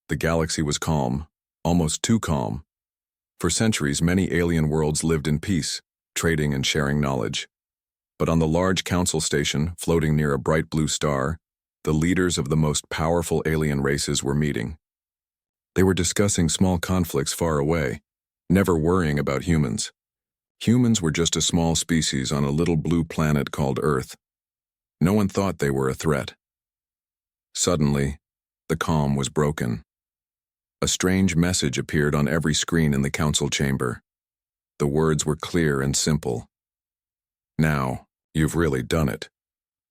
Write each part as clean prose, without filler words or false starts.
The galaxy was calm, almost too calm. For centuries, many alien worlds lived in peace, trading and sharing knowledge. But on the large council station, floating near a bright blue star, the leaders of the most powerful alien races were meeting. They were discussing small conflicts far away, never worrying about humans. Humans were just a small species on a little blue planet called Earth. No one thought they were a threat. Suddenly, the calm was broken. A strange message appeared on every screen in the council chamber. The words were clear and simple. "Now, you've really done it."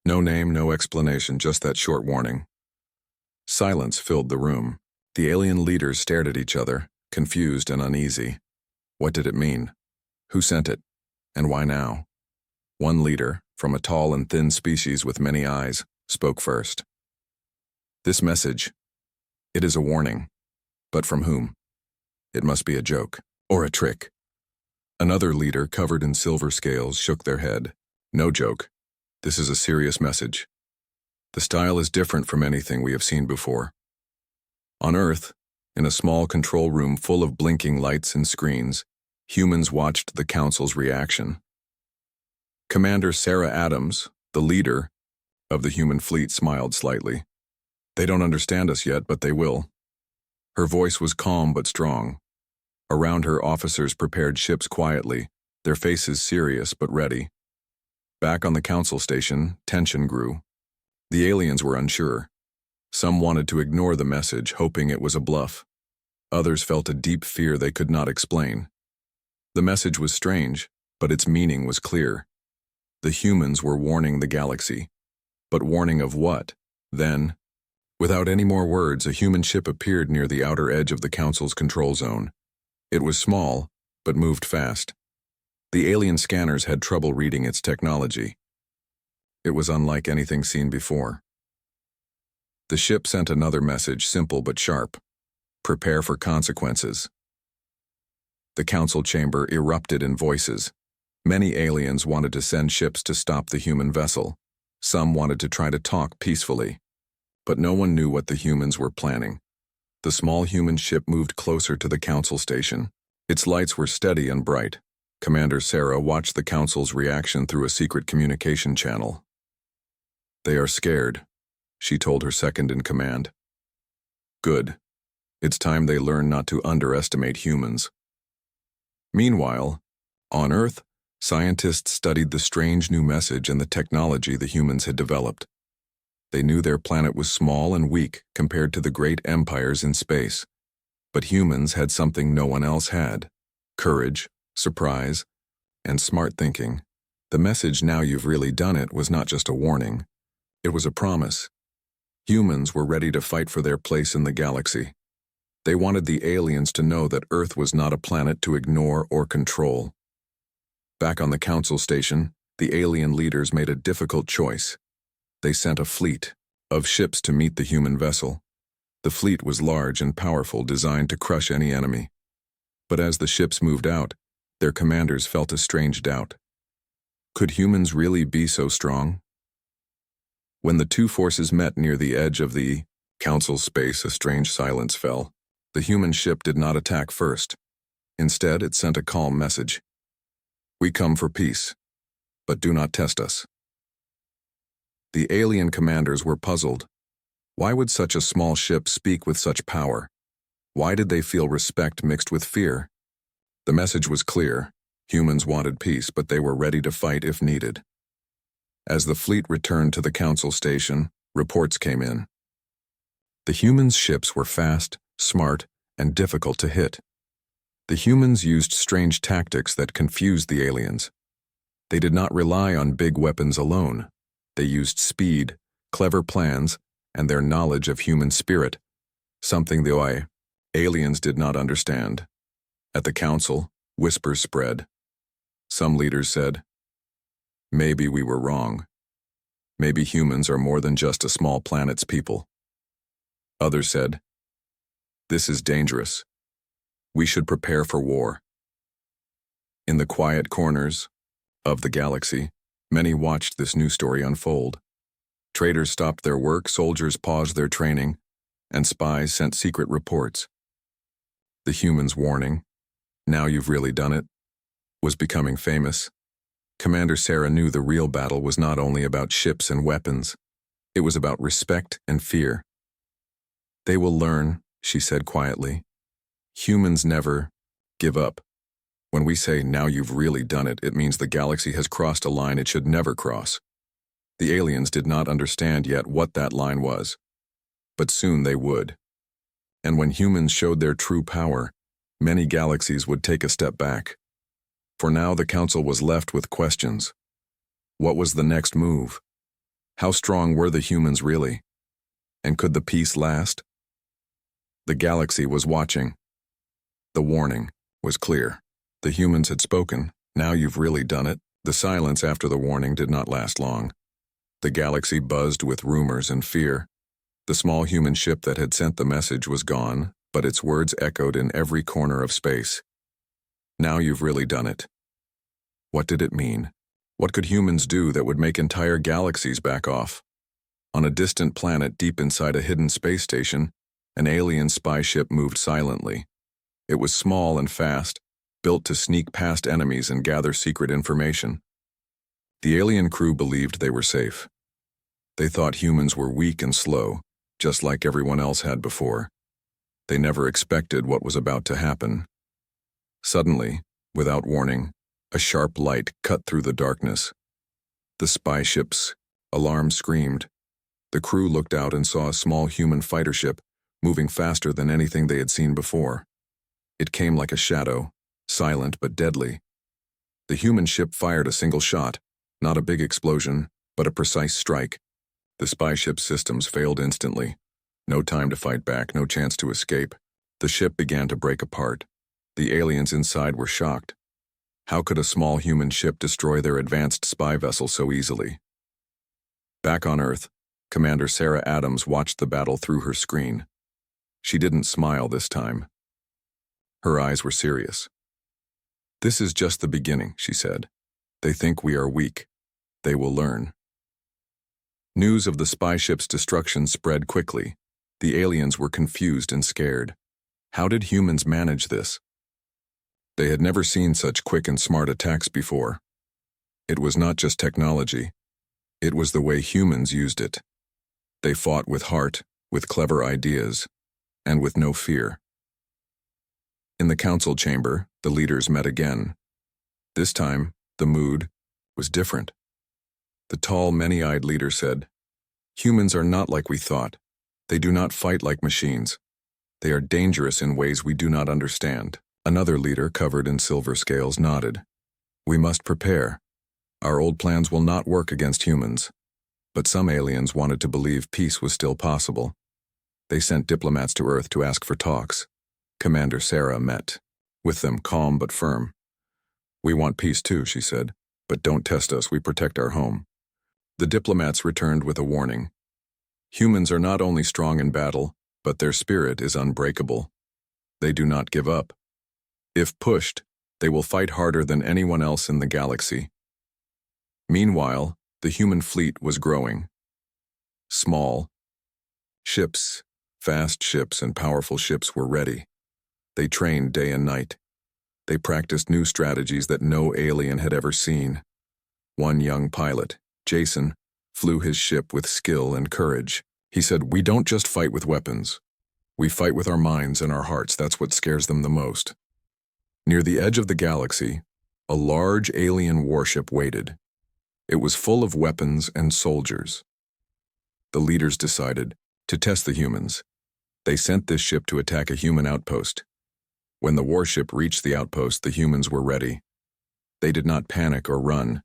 No name, no explanation, just that short warning. Silence filled the room. The alien leaders stared at each other, confused and uneasy. What did it mean? Who sent it? And why now? One leader, from a tall and thin species with many eyes, spoke first. "This message, it is a warning. But from whom? It must be a joke, or a trick." Another leader, covered in silver scales, shook their head. "No joke. This is a serious message. The style is different from anything we have seen before." On Earth, in a small control room full of blinking lights and screens, humans watched the council's reaction. Commander Sarah Adams, the leader of the human fleet, smiled slightly. "They don't understand us yet, but they will." Her voice was calm but strong. Around her, officers prepared ships quietly, their faces serious but ready. Back on the council station, tension grew. The aliens were unsure. Some wanted to ignore the message, hoping it was a bluff. Others felt a deep fear they could not explain. The message was strange, but its meaning was clear. The humans were warning the galaxy. But warning of what? Then, without any more words, a human ship appeared near the outer edge of the council's control zone. It was small, but moved fast. The alien scanners had trouble reading its technology. It was unlike anything seen before. The ship sent another message, simple but sharp. "Prepare for consequences." The council chamber erupted in voices. Many aliens wanted to send ships to stop the human vessel. Some wanted to try to talk peacefully. But no one knew what the humans were planning. The small human ship moved closer to the council station. Its lights were steady and bright. Commander Sarah watched the council's reaction through a secret communication channel. "They are scared," she told her second in command. "Good. It's time they learn not to underestimate humans." Meanwhile, on Earth, scientists studied the strange new message and the technology the humans had developed. They knew their planet was small and weak compared to the great empires in space. But humans had something no one else had: courage, surprise, and smart thinking. The message, "Now you've really done it," was not just a warning. It was a promise. Humans were ready to fight for their place in the galaxy. They wanted the aliens to know that Earth was not a planet to ignore or control. Back on the council station, the alien leaders made a difficult choice. They sent a fleet of ships to meet the human vessel. The fleet was large and powerful, designed to crush any enemy. But as the ships moved out, their commanders felt a strange doubt. Could humans really be so strong? When the two forces met near the edge of the council space, a strange silence fell. The human ship did not attack first. Instead, it sent a calm message. "We come for peace, but do not test us." The alien commanders were puzzled. Why would such a small ship speak with such power? Why did they feel respect mixed with fear? The message was clear. Humans wanted peace, but they were ready to fight if needed. As the fleet returned to the council station, reports came in. The humans' ships were fast, smart, and difficult to hit. The humans used strange tactics that confused the aliens. They did not rely on big weapons alone. They used speed, clever plans, and their knowledge of human spirit, something the aliens did not understand. At the council, whispers spread. Some leaders said, "Maybe we were wrong. Maybe humans are more than just a small planet's people." Others said, "This is dangerous. We should prepare for war." In the quiet corners of the galaxy, many watched this new story unfold. Traders stopped their work, soldiers paused their training, and spies sent secret reports. The humans' warning, "Now you've really done it," was becoming famous. Commander Sarah knew the real battle was not only about ships and weapons. It was about respect and fear. "They will learn," she said quietly. "Humans never give up. When we say, 'Now you've really done it,' it means the galaxy has crossed a line it should never cross." The aliens did not understand yet what that line was, but soon they would. And when humans showed their true power, many galaxies would take a step back. For now the Council was left with questions. What was the next move? How strong were the humans really? And could the peace last? The galaxy was watching. The warning was clear. The humans had spoken. "Now you've really done it." The silence after the warning did not last long. The galaxy buzzed with rumors and fear. The small human ship that had sent the message was gone, but its words echoed in every corner of space. "Now you've really done it." What did it mean? What could humans do that would make entire galaxies back off? On a distant planet deep inside a hidden space station, an alien spy ship moved silently. It was small and fast, built to sneak past enemies and gather secret information. The alien crew believed they were safe. They thought humans were weak and slow, just like everyone else had before. They never expected what was about to happen. Suddenly, without warning, a sharp light cut through the darkness. The spy ship's alarm screamed. The crew looked out and saw a small human fighter ship moving faster than anything they had seen before. It came like a shadow, silent but deadly. The human ship fired a single shot, not a big explosion, but a precise strike. The spy ship's systems failed instantly. No time to fight back, no chance to escape. The ship began to break apart. The aliens inside were shocked. How could a small human ship destroy their advanced spy vessel so easily? Back on Earth, Commander Sarah Adams watched the battle through her screen. She didn't smile this time. Her eyes were serious. "This is just the beginning," she said. "They think we are weak. They will learn." News of the spy ship's destruction spread quickly. The aliens were confused and scared. How did humans manage this? They had never seen such quick and smart attacks before. It was not just technology. It was the way humans used it. They fought with heart, with clever ideas, and with no fear. In the council chamber, the leaders met again. This time, the mood was different. The tall, many-eyed leader said, "Humans are not like we thought. They do not fight like machines. They are dangerous in ways we do not understand." Another leader, covered in silver scales, nodded. "We must prepare. Our old plans will not work against humans." But some aliens wanted to believe peace was still possible. They sent diplomats to Earth to ask for talks. Commander Sarah met with them, calm but firm. "We want peace too," she said, "but don't test us, we protect our home." The diplomats returned with a warning. Humans are not only strong in battle, but their spirit is unbreakable. They do not give up. If pushed, they will fight harder than anyone else in the galaxy. Meanwhile, the human fleet was growing. Small ships, fast ships and powerful ships were ready. They trained day and night. They practiced new strategies that no alien had ever seen. One young pilot, Jason, flew his ship with skill and courage. He said, "We don't just fight with weapons. We fight with our minds and our hearts. That's what scares them the most." Near the edge of the galaxy, a large alien warship waited. It was full of weapons and soldiers. The leaders decided to test the humans. They sent this ship to attack a human outpost. When the warship reached the outpost, the humans were ready. They did not panic or run.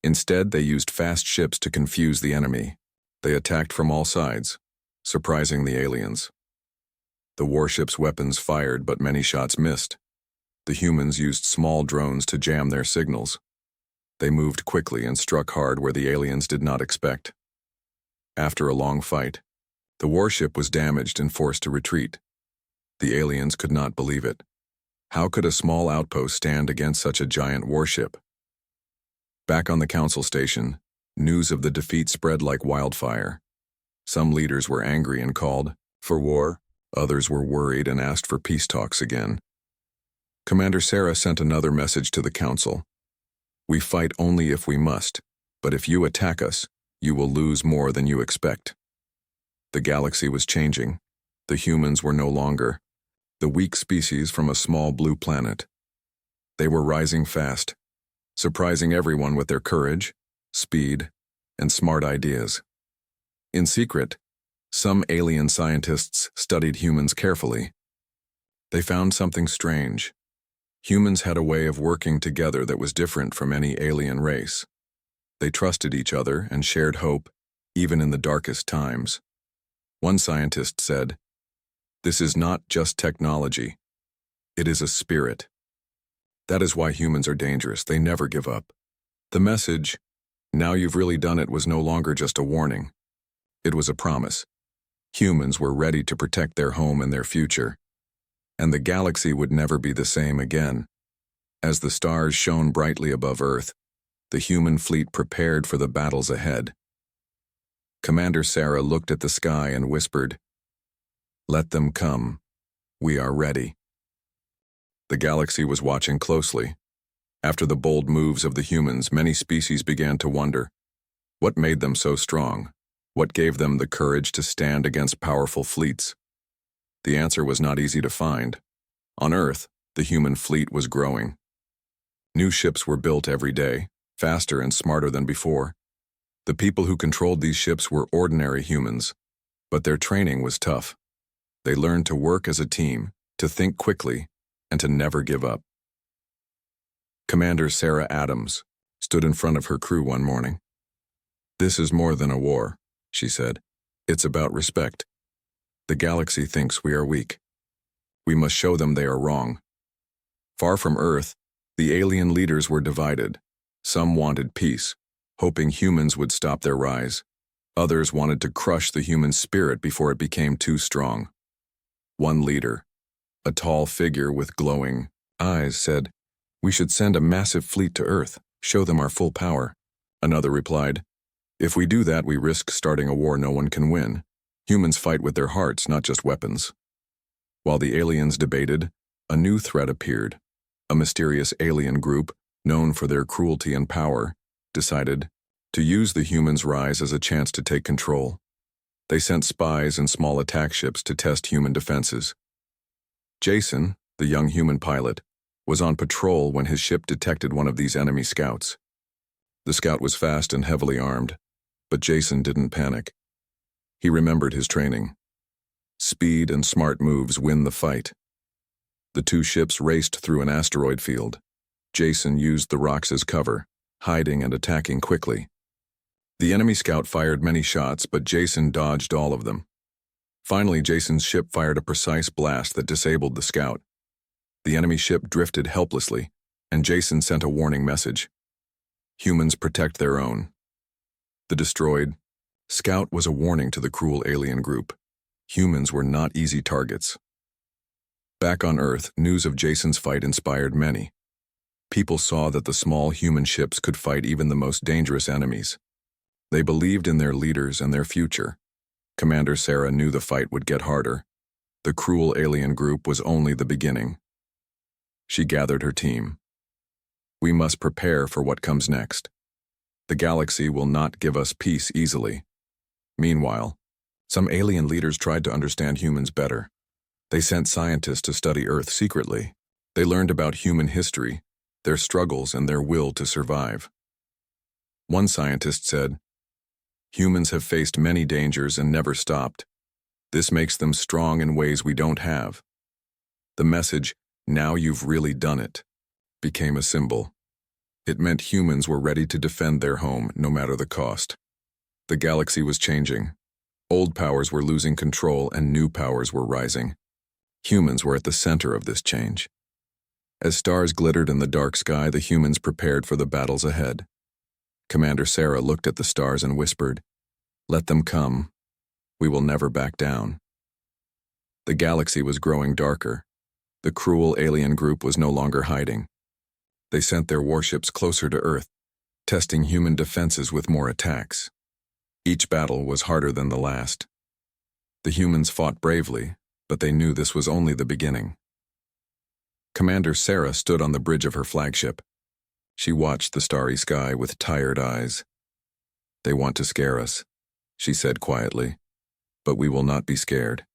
Instead, they used fast ships to confuse the enemy. They attacked from all sides, surprising the aliens. The warship's weapons fired, but many shots missed. The humans used small drones to jam their signals. They moved quickly and struck hard where the aliens did not expect. After a long fight, the warship was damaged and forced to retreat. The aliens could not believe it. How could a small outpost stand against such a giant warship? Back on the council station, news of the defeat spread like wildfire. Some leaders were angry and called for war. Others were worried and asked for peace talks again. Commander Sarah sent another message to the council. We fight only if we must, but if you attack us, you will lose more than you expect. The galaxy was changing. The humans were no longer the weak species from a small blue planet. They were rising fast, surprising everyone with their courage, speed, and smart ideas. In secret, some alien scientists studied humans carefully. They found something strange. Humans had a way of working together that was different from any alien race. They trusted each other and shared hope, even in the darkest times. One scientist said, "This is not just technology. It is a spirit. That is why humans are dangerous. They never give up." The message, "Now you've really done it," was no longer just a warning. It was a promise. Humans were ready to protect their home and their future, and the galaxy would never be the same again. As the stars shone brightly above Earth, the human fleet prepared for the battles ahead. Commander Sarah looked at the sky and whispered, "Let them come. We are ready." The galaxy was watching closely. After the bold moves of the humans, many species began to wonder, what made them so strong? What gave them the courage to stand against powerful fleets? The answer was not easy to find. On Earth, the human fleet was growing. New ships were built every day, faster and smarter than before. The people who controlled these ships were ordinary humans, but their training was tough. They learned to work as a team, to think quickly, and to never give up. Commander Sarah Adams stood in front of her crew one morning. "This is more than a war," she said. "It's about respect. The galaxy thinks we are weak. We must show them they are wrong." Far from Earth, the alien leaders were divided. Some wanted peace, hoping humans would stop their rise. Others wanted to crush the human spirit before it became too strong. One leader, a tall figure with glowing eyes, said, "We should send a massive fleet to Earth, show them our full power." Another replied, "If we do that, we risk starting a war no one can win. Humans fight with their hearts, not just weapons." While the aliens debated, a new threat appeared. A mysterious alien group, known for their cruelty and power, decided to use the humans' rise as a chance to take control. They sent spies and small attack ships to test human defenses. Jason, the young human pilot, was on patrol when his ship detected one of these enemy scouts. The scout was fast and heavily armed, but Jason didn't panic. He remembered his training. Speed and smart moves win the fight. The two ships raced through an asteroid field. Jason used the rocks as cover, hiding and attacking quickly. The enemy scout fired many shots, but Jason dodged all of them. Finally, Jason's ship fired a precise blast that disabled the scout. The enemy ship drifted helplessly, and Jason sent a warning message. Humans protect their own. The destroyed scout was a warning to the cruel alien group. Humans were not easy targets. Back on Earth, news of Jason's fight inspired many. People saw that the small human ships could fight even the most dangerous enemies. They believed in their leaders and their future. Commander Sarah knew the fight would get harder. The cruel alien group was only the beginning. She gathered her team. "We must prepare for what comes next. The galaxy will not give us peace easily." Meanwhile, some alien leaders tried to understand humans better. They sent scientists to study Earth secretly. They learned about human history, their struggles, and their will to survive. One scientist said, "Humans have faced many dangers and never stopped. This makes them strong in ways we don't have." The message, "Now you've really done it," became a symbol. It meant humans were ready to defend their home, no matter the cost. The galaxy was changing. Old powers were losing control and new powers were rising. Humans were at the center of this change. As stars glittered in the dark sky, the humans prepared for the battles ahead. Commander Sarah looked at the stars and whispered, "Let them come. We will never back down." The galaxy was growing darker. The cruel alien group was no longer hiding. They sent their warships closer to Earth, testing human defenses with more attacks. Each battle was harder than the last. The humans fought bravely, but they knew this was only the beginning. Commander Sarah stood on the bridge of her flagship. She watched the starry sky with tired eyes. "They want to scare us," she said quietly, "but we will not be scared."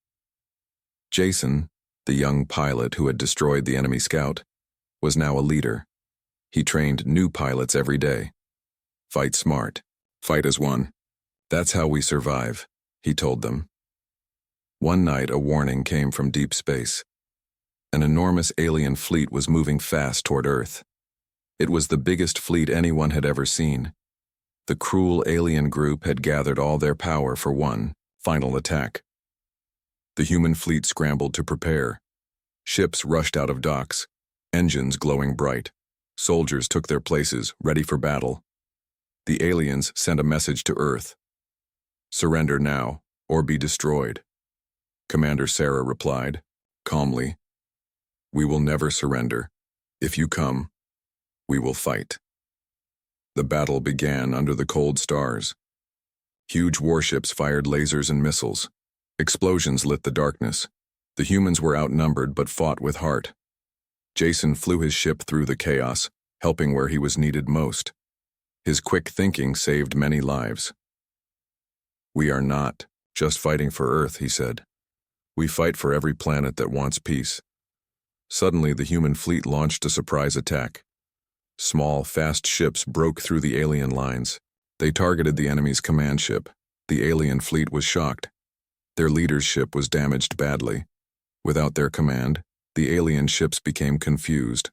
Jason, the young pilot who had destroyed the enemy scout, was now a leader. He trained new pilots every day. "Fight smart. Fight as one. That's how we survive," he told them. One night, a warning came from deep space. An enormous alien fleet was moving fast toward Earth. It was the biggest fleet anyone had ever seen. The cruel alien group had gathered all their power for one final attack. The human fleet scrambled to prepare. Ships rushed out of docks, engines glowing bright. Soldiers took their places, ready for battle. The aliens sent a message to Earth. "Surrender now, or be destroyed." Commander Sarah replied, calmly, "We will never surrender. If you come, we will fight." The battle began under the cold stars. Huge warships fired lasers and missiles. Explosions lit the darkness. The humans were outnumbered but fought with heart. Jason flew his ship through the chaos, helping where he was needed most. His quick thinking saved many lives. "We are not just fighting for Earth," he said. "We fight for every planet that wants peace." Suddenly, the human fleet launched a surprise attack. Small, fast ships broke through the alien lines. They targeted the enemy's command ship. The alien fleet was shocked. Their leader's ship was damaged badly. Without their command, the alien ships became confused.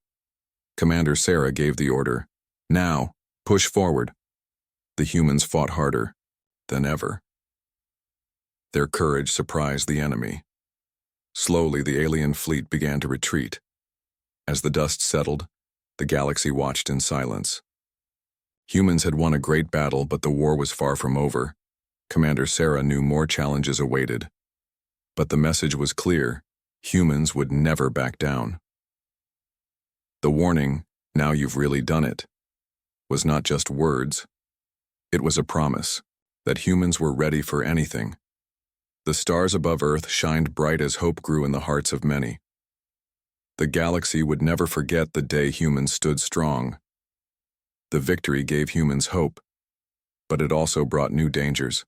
Commander Sarah gave the order, "Now, push forward." The humans fought harder than ever. Their courage surprised the enemy. Slowly, the alien fleet began to retreat. As the dust settled, the galaxy watched in silence. Humans had won a great battle, but the war was far from over. Commander Sarah knew more challenges awaited. But the message was clear: humans would never back down. The warning, "Now you've really done it," was not just words. It was a promise that humans were ready for anything. The stars above Earth shined bright as hope grew in the hearts of many. The galaxy would never forget the day humans stood strong. The victory gave humans hope, but it also brought new dangers.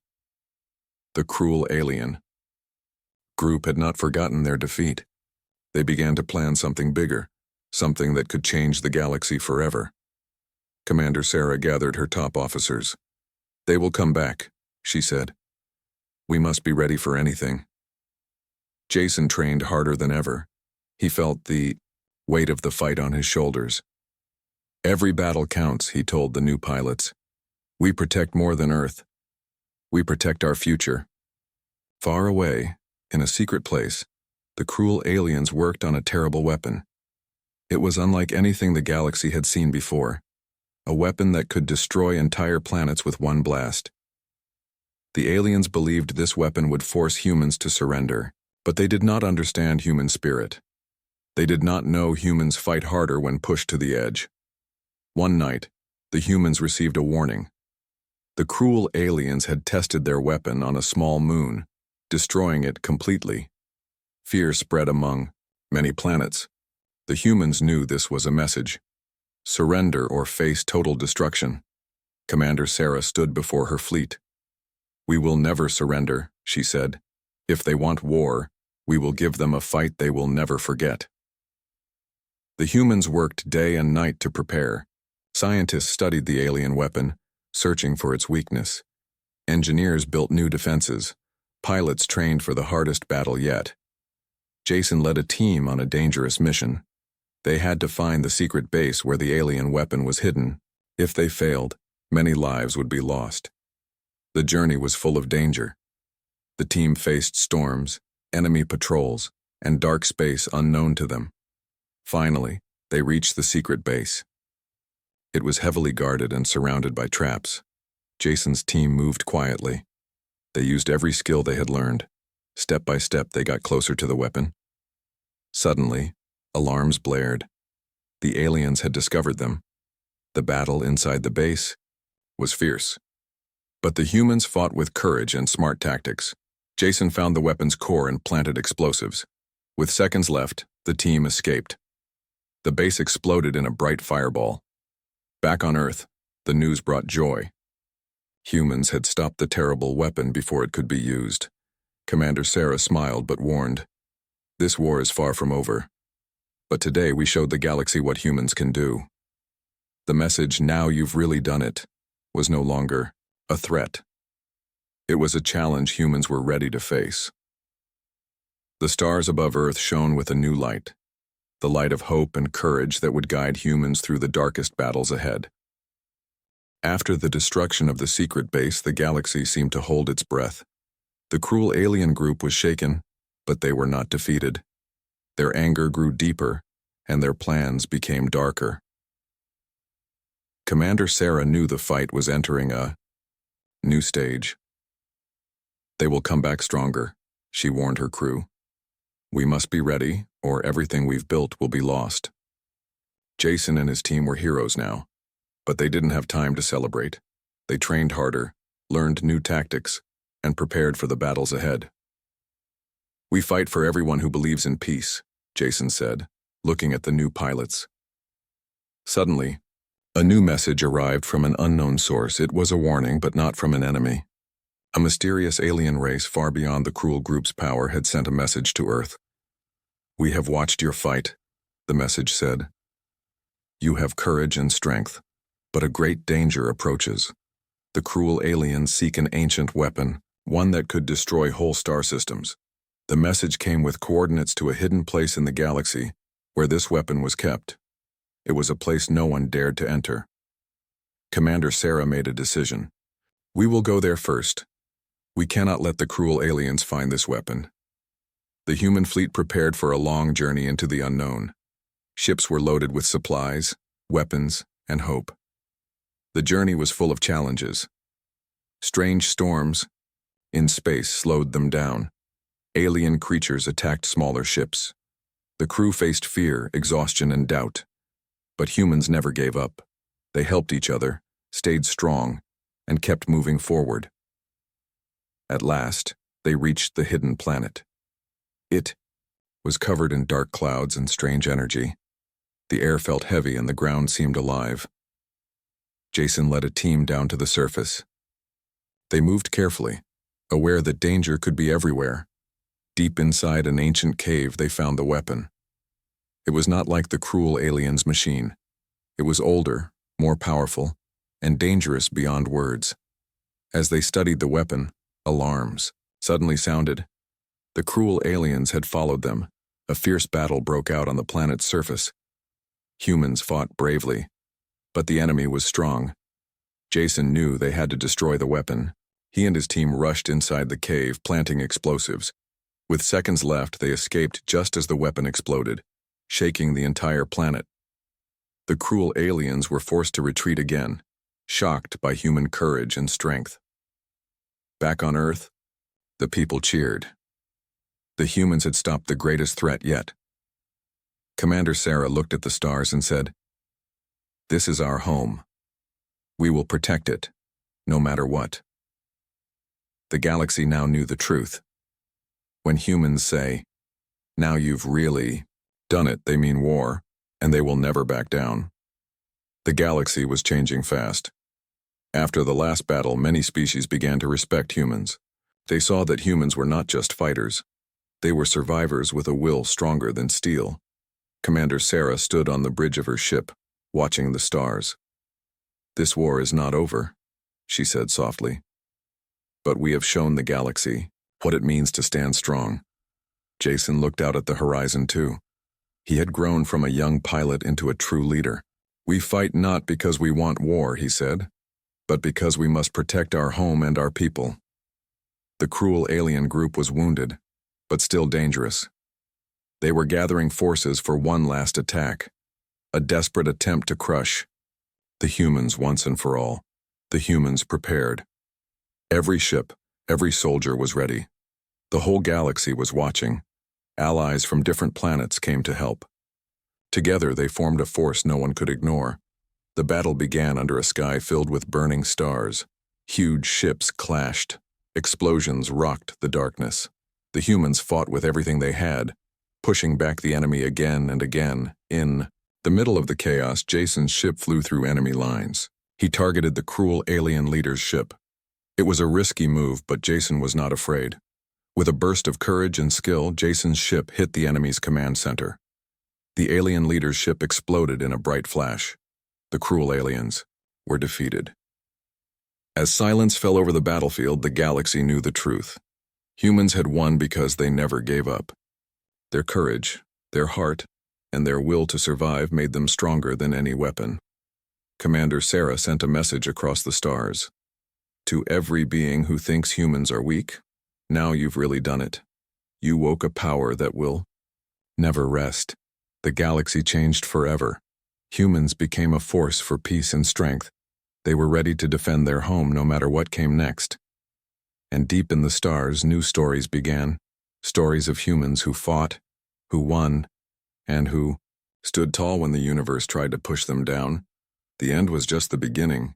The cruel alien group had not forgotten their defeat. They began to plan something bigger, something that could change the galaxy forever. Commander Sarah gathered her top officers. "They will come back," she said. "We must be ready for anything." Jason trained harder than ever. He felt the weight of the fight on his shoulders. "Every battle counts," he told the new pilots. "We protect more than Earth. We protect our future." Far away, in a secret place, the cruel aliens worked on a terrible weapon. It was unlike anything the galaxy had seen before, a weapon that could destroy entire planets with one blast. The aliens believed this weapon would force humans to surrender, but they did not understand human spirit. They did not know humans fight harder when pushed to the edge. One night, the humans received a warning. The cruel aliens had tested their weapon on a small moon, destroying it completely. Fear spread among many planets. The humans knew this was a message: surrender or face total destruction. Commander Sarah stood before her fleet. "We will never surrender," she said. "If they want war, we will give them a fight they will never forget." The humans worked day and night to prepare. Scientists studied the alien weapon, searching for its weakness. Engineers built new defenses. Pilots trained for the hardest battle yet. Jason led a team on a dangerous mission. They had to find the secret base where the alien weapon was hidden. If they failed, many lives would be lost. The journey was full of danger. The team faced storms, enemy patrols, and dark space unknown to them. Finally, they reached the secret base. It was heavily guarded and surrounded by traps. Jason's team moved quietly. They used every skill they had learned. Step by step, they got closer to the weapon. Suddenly, alarms blared. The aliens had discovered them. The battle inside the base was fierce. But the humans fought with courage and smart tactics. Jason found the weapon's core and planted explosives. With seconds left, the team escaped. The base exploded in a bright fireball. Back on Earth, the news brought joy. Humans had stopped the terrible weapon before it could be used. Commander Sarah smiled but warned, "This war is far from over. But today we showed the galaxy what humans can do." The message, "Now you've really done it," was no longer a threat. It was a challenge humans were ready to face. The stars above Earth shone with a new light, the light of hope and courage that would guide humans through the darkest battles ahead. After the destruction of the secret base, the galaxy seemed to hold its breath. The cruel alien group was shaken, but they were not defeated. Their anger grew deeper, and their plans became darker. Commander Sarah knew the fight was entering a new stage. "They will come back stronger," she warned her crew. "We must be ready, or everything we've built will be lost." Jason and his team were heroes now, but they didn't have time to celebrate. They trained harder, learned new tactics, and prepared for the battles ahead. "We fight for everyone who believes in peace," Jason said, looking at the new pilots. Suddenly, a new message arrived from an unknown source. It was a warning, but not from an enemy. A mysterious alien race far beyond the cruel group's power had sent a message to Earth. "We have watched your fight," the message said. "You have courage and strength, but a great danger approaches. The cruel aliens seek an ancient weapon, one that could destroy whole star systems." The message came with coordinates to a hidden place in the galaxy where this weapon was kept. It was a place no one dared to enter. Commander Sarah made a decision. "We will go there first. We cannot let the cruel aliens find this weapon." The human fleet prepared for a long journey into the unknown. Ships were loaded with supplies, weapons, and hope. The journey was full of challenges. Strange storms in space slowed them down. Alien creatures attacked smaller ships. The crew faced fear, exhaustion, and doubt. But humans never gave up. They helped each other, stayed strong, and kept moving forward. At last, they reached the hidden planet. It was covered in dark clouds and strange energy. The air felt heavy and the ground seemed alive. Jason led a team down to the surface. They moved carefully, aware that danger could be everywhere. Deep inside an ancient cave, they found the weapon. It was not like the cruel aliens' machine. It was older, more powerful, and dangerous beyond words. As they studied the weapon, alarms suddenly sounded. The cruel aliens had followed them. A fierce battle broke out on the planet's surface. Humans fought bravely, but the enemy was strong. Jason knew they had to destroy the weapon. He and his team rushed inside the cave, planting explosives. With seconds left, they escaped just as the weapon exploded, shaking the entire planet. The cruel aliens were forced to retreat again, shocked by human courage and strength. Back on Earth, the people cheered. The humans had stopped the greatest threat yet. Commander Sarah looked at the stars and said, "This is our home. We will protect it, no matter what." The galaxy now knew the truth. When humans say, "Now you've really done it," they mean war, and they will never back down. The galaxy was changing fast. After the last battle, many species began to respect humans. They saw that humans were not just fighters. They were survivors with a will stronger than steel. Commander Sarah stood on the bridge of her ship, watching the stars. "This war is not over," she said softly. "But we have shown the galaxy what it means to stand strong." Jason looked out at the horizon too. He had grown from a young pilot into a true leader. "We fight not because we want war," he said, "but because we must protect our home and our people." The cruel alien group was wounded, but still dangerous. They were gathering forces for one last attack, a desperate attempt to crush the humans once and for all. The humans prepared. Every ship, every soldier was ready. The whole galaxy was watching. Allies from different planets came to help. Together they formed a force no one could ignore. The battle began under a sky filled with burning stars. Huge ships clashed. Explosions rocked the darkness. The humans fought with everything they had, pushing back the enemy again and again. In the middle of the chaos, Jason's ship flew through enemy lines. He targeted the cruel alien leader's ship. It was a risky move, but Jason was not afraid. With a burst of courage and skill, Jason's ship hit the enemy's command center. The alien leader's ship exploded in a bright flash. The cruel aliens were defeated. As silence fell over the battlefield, the galaxy knew the truth. Humans had won because they never gave up. Their courage, their heart, and their will to survive made them stronger than any weapon. Commander Sarah sent a message across the stars. To every being who thinks humans are weak, now you've really done it. You woke a power that will never rest. The galaxy changed forever. Humans became a force for peace and strength. They were ready to defend their home no matter what came next. And deep in the stars, new stories began. Stories of humans who fought, who won, and who stood tall when the universe tried to push them down. The end was just the beginning.